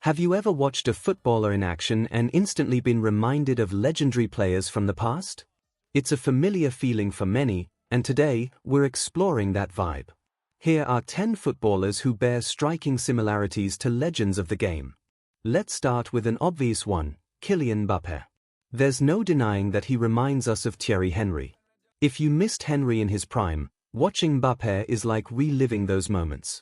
Have you ever watched a footballer in action and instantly been reminded of legendary players from the past? It's a familiar feeling for many, and today, we're exploring that vibe. Here are 10 footballers who bear striking similarities to legends of the game. Let's start with an obvious one, Kylian Mbappe. There's no denying that he reminds us of Thierry Henry. If you missed Henry in his prime, watching Mbappe is like reliving those moments.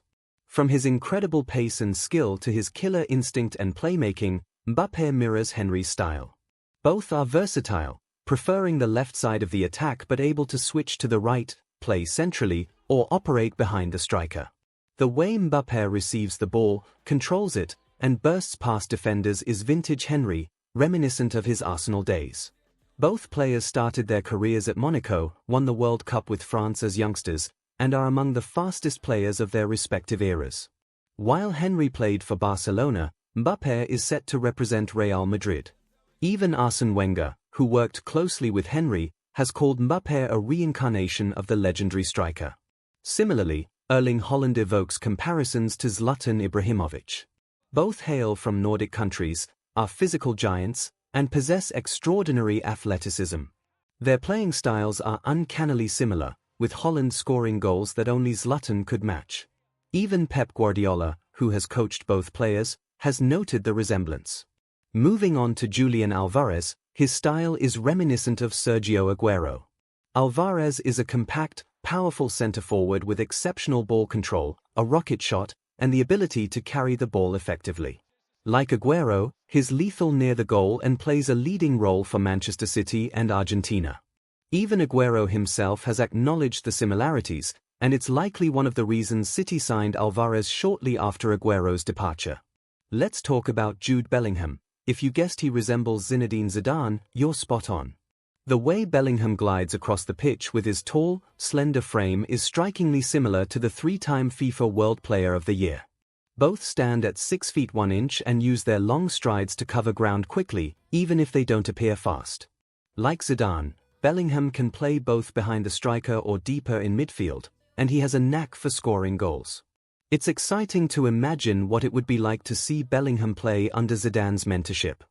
From his incredible pace and skill to his killer instinct and playmaking, Mbappe mirrors Henry's style. Both are versatile, preferring the left side of the attack but able to switch to the right, play centrally, or operate behind the striker. The way Mbappe receives the ball, controls it, and bursts past defenders is vintage Henry, reminiscent of his Arsenal days. Both players started their careers at Monaco, won the World Cup with France as youngsters, and are among the fastest players of their respective eras. While Henry played for Barcelona, Mbappe is set to represent Real Madrid. Even Arsene Wenger, who worked closely with Henry, has called Mbappe a reincarnation of the legendary striker. Similarly, Erling Haaland evokes comparisons to Zlatan Ibrahimovic. Both hail from Nordic countries, are physical giants, and possess extraordinary athleticism. Their playing styles are uncannily similar, with Haaland scoring goals that only Zlatan could match. Even Pep Guardiola, who has coached both players, has noted the resemblance. Moving on to Julian Alvarez, his style is reminiscent of Sergio Aguero. Alvarez is a compact, powerful centre-forward with exceptional ball control, a rocket shot, and the ability to carry the ball effectively. Like Aguero, he's lethal near the goal and plays a leading role for Manchester City and Argentina. Even Aguero himself has acknowledged the similarities, and it's likely one of the reasons City signed Alvarez shortly after Aguero's departure. Let's talk about Jude Bellingham. If you guessed he resembles Zinedine Zidane, you're spot on. The way Bellingham glides across the pitch with his tall, slender frame is strikingly similar to the three-time FIFA World Player of the Year. Both stand at 6 feet 1 inch and use their long strides to cover ground quickly, even if they don't appear fast. Like Zidane, Bellingham can play both behind the striker or deeper in midfield, and he has a knack for scoring goals. It's exciting to imagine what it would be like to see Bellingham play under Zidane's mentorship.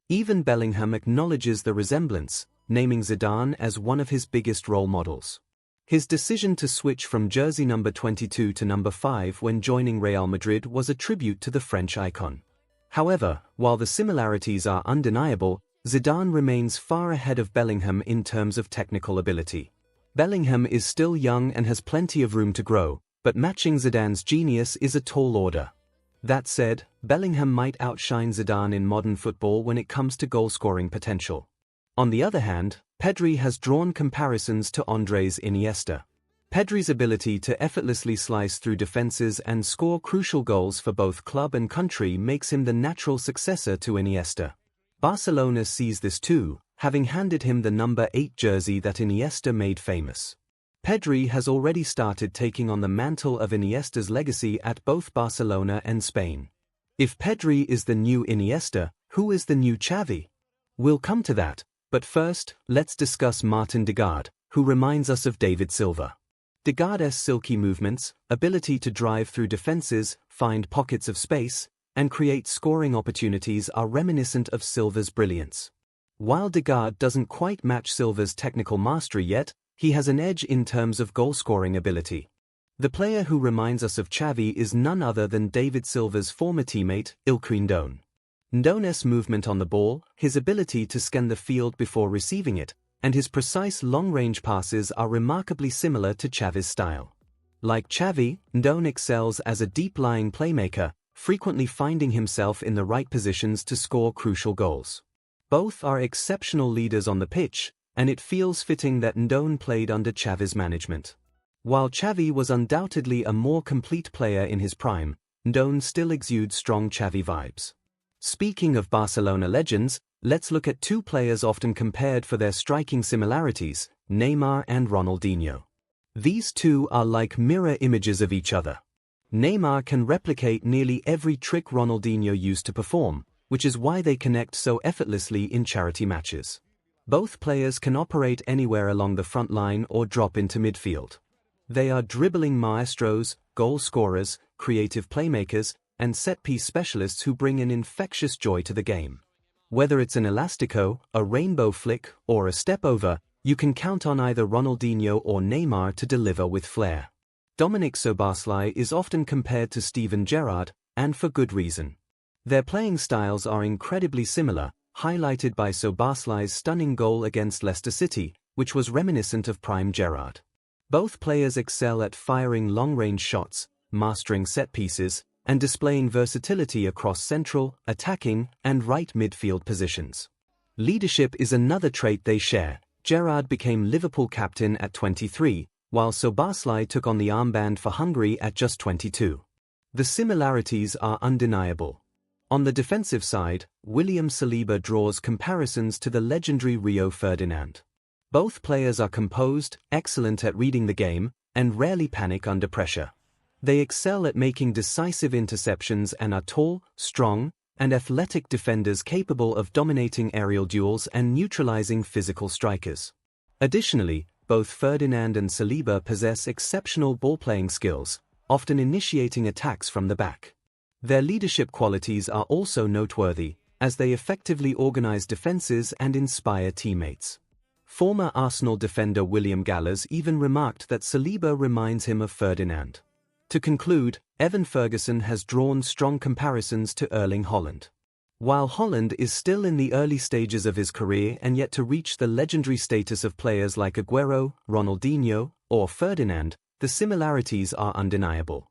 Even Bellingham acknowledges the resemblance, naming Zidane as one of his biggest role models. His decision to switch from jersey number 22 to number 5 when joining Real Madrid was a tribute to the French icon. However, while the similarities are undeniable, Zidane remains far ahead of Bellingham in terms of technical ability. Bellingham is still young and has plenty of room to grow, but matching Zidane's genius is a tall order. That said, Bellingham might outshine Zidane in modern football when it comes to goal-scoring potential. On the other hand, Pedri has drawn comparisons to Andres Iniesta. Pedri's ability to effortlessly slice through defenses and score crucial goals for both club and country makes him the natural successor to Iniesta. Barcelona sees this too, having handed him the number 8 jersey that Iniesta made famous. Pedri has already started taking on the mantle of Iniesta's legacy at both Barcelona and Spain. If Pedri is the new Iniesta, who is the new Xavi? We'll come to that, but first, let's discuss Martin Odegaard, who reminds us of David Silva. Odegaard's silky movements, ability to drive through defenses, find pockets of space, and create scoring opportunities are reminiscent of Silva's brilliance. While Odegaard doesn't quite match Silva's technical mastery yet, he has an edge in terms of goal-scoring ability. The player who reminds us of Xavi is none other than David Silva's former teammate, Ilkay Ndone. Ndone's movement on the ball, his ability to scan the field before receiving it, and his precise long-range passes are remarkably similar to Xavi's style. Like Xavi, Ndone excels as a deep-lying playmaker, frequently finding himself in the right positions to score crucial goals. Both are exceptional leaders on the pitch, and it feels fitting that Ndone played under Xavi's management. While Xavi was undoubtedly a more complete player in his prime, Ndone still exudes strong Xavi vibes. Speaking of Barcelona legends, let's look at two players often compared for their striking similarities, Neymar and Ronaldinho. These two are like mirror images of each other. Neymar can replicate nearly every trick Ronaldinho used to perform, which is why they connect so effortlessly in charity matches. Both players can operate anywhere along the front line or drop into midfield. They are dribbling maestros, goal scorers, creative playmakers, and set-piece specialists who bring an infectious joy to the game. Whether it's an elastico, a rainbow flick, or a step-over, you can count on either Ronaldinho or Neymar to deliver with flair. Dominik Szoboszlai is often compared to Steven Gerrard, and for good reason. Their playing styles are incredibly similar, highlighted by Szoboszlai's stunning goal against Leicester City, which was reminiscent of prime Gerrard. Both players excel at firing long-range shots, mastering set-pieces, and displaying versatility across central, attacking, and right midfield positions. Leadership is another trait they share. Gerrard became Liverpool captain at 23, while Szoboszlai took on the armband for Hungary at just 22. The similarities are undeniable. On the defensive side, William Saliba draws comparisons to the legendary Rio Ferdinand. Both players are composed, excellent at reading the game, and rarely panic under pressure. They excel at making decisive interceptions and are tall, strong, and athletic defenders capable of dominating aerial duels and neutralizing physical strikers. Additionally, both Ferdinand and Saliba possess exceptional ball-playing skills, often initiating attacks from the back. Their leadership qualities are also noteworthy, as they effectively organize defenses and inspire teammates. Former Arsenal defender William Gallas even remarked that Saliba reminds him of Ferdinand. To conclude, Evan Ferguson has drawn strong comparisons to Erling Haaland. While Haaland is still in the early stages of his career and yet to reach the legendary status of players like Aguero, Ronaldinho, or Ferdinand, the similarities are undeniable.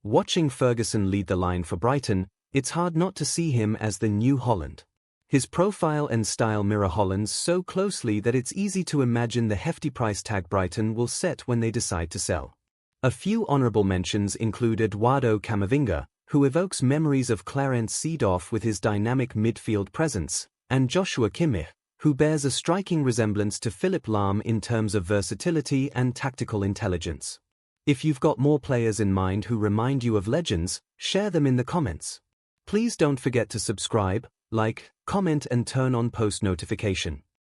Watching Ferguson lead the line for Brighton, it's hard not to see him as the new Haaland. His profile and style mirror Haaland's so closely that it's easy to imagine the hefty price tag Brighton will set when they decide to sell. A few honorable mentions include Eduardo Camavinga, who evokes memories of Clarence Seedorf with his dynamic midfield presence, and Joshua Kimmich, who bears a striking resemblance to Philipp Lahm in terms of versatility and tactical intelligence. If you've got more players in mind who remind you of legends, share them in the comments. Please don't forget to subscribe, like, comment and turn on post notification.